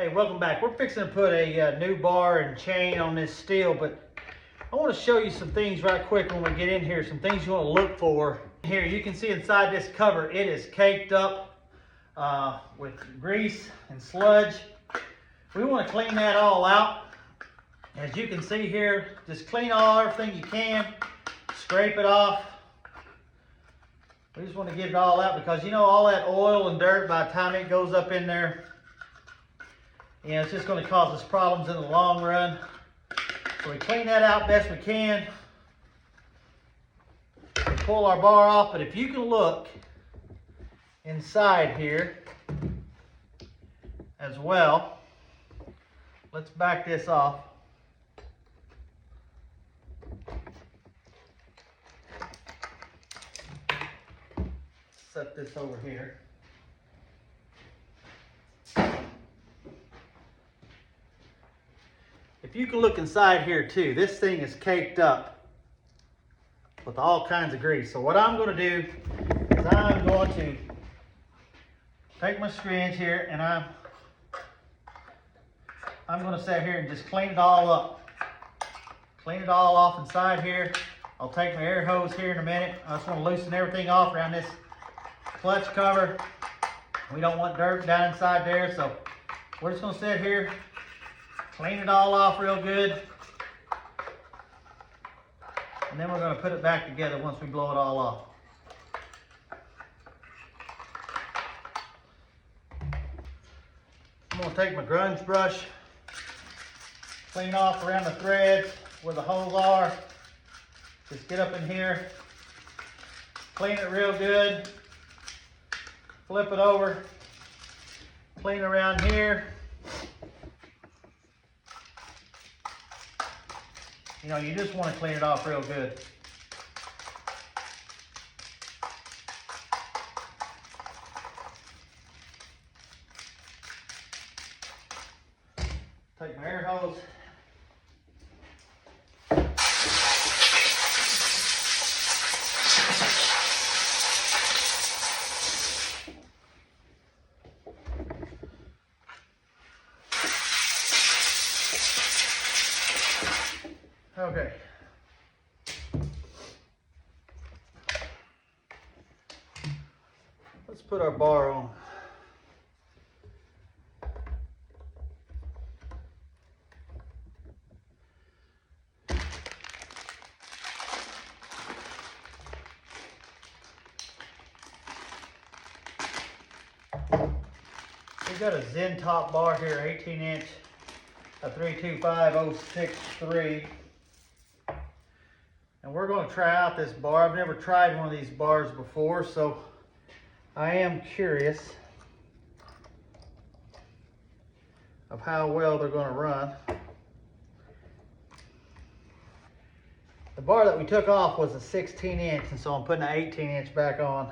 Hey, welcome back. We're fixing to put a new bar and chain on this Stihl, but I want to show you some things right quick when we get in here, some things you want to look for. Here, you can see inside this cover, it is caked up with grease and sludge. We want to clean that all out. As you can see here, just clean everything you can, scrape it off. We just want to get it all out because you know all that oil and dirt, by the time it goes up in there, it's just going to cause us problems in the long run. So we clean that out best we can. We pull our bar off, but if you can look inside here as well, let's back this off. Set this over here. If you can look inside here too, this thing is caked up with all kinds of grease. So what I'm going to do is I'm going to take my syringe here and I'm going to sit here and just clean it all up. Clean it all off inside here. I'll take my air hose here in a minute. I just want to loosen everything off around this clutch cover. We don't want dirt down inside there, so we're just going to sit here, clean it all off real good, and then we're going to put it back together once we blow it all off. I'm going to take my grunge brush, clean off around the threads where the holes are. Just get up in here, clean it real good, flip it over, clean around here. You know, you just want to clean it off real good. Take my air hose. Okay. Let's put our bar on. We've got a ZenTop bar here, 18 inch, a 325063. And we're going to try out this bar. I've never tried one of these bars before, so I am curious of how well they're going to run. The bar that we took off was a 16 inch, and so I'm putting an 18 inch back on.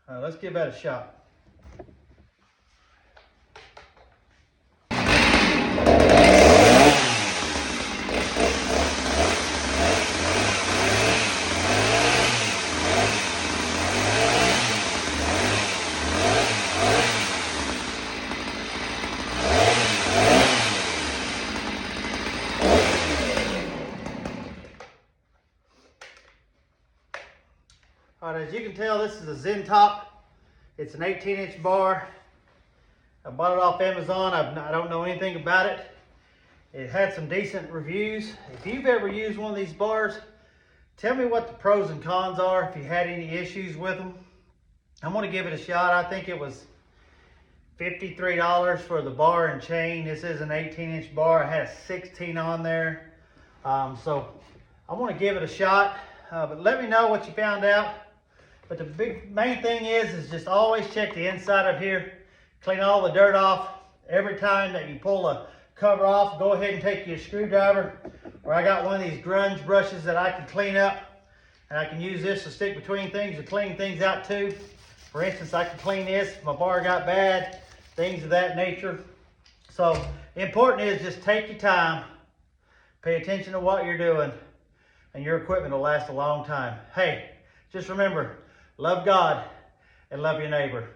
Let's give that a shot. All right, as you can tell, this is a ZenTop. It's an 18-inch bar. I bought it off Amazon. I don't know anything about it. It had some decent reviews. If you've ever used one of these bars, tell me what the pros and cons are, if you had any issues with them. I'm gonna give it a shot. I think it was $53 for the bar and chain. This is an 18-inch bar. I had a 16 on there. So I wanna give it a shot, but let me know what you found out. But the main thing is just always check the inside of here. Clean all the dirt off. Every time that you pull a cover off, go ahead and take your screwdriver, or I got one of these grunge brushes that I can clean up, and I can use this to stick between things or clean things out too. For instance, I can clean this if my bar got bad, things of that nature. So important is just take your time, pay attention to what you're doing, and your equipment will last a long time. Hey, just remember, love God and love your neighbor.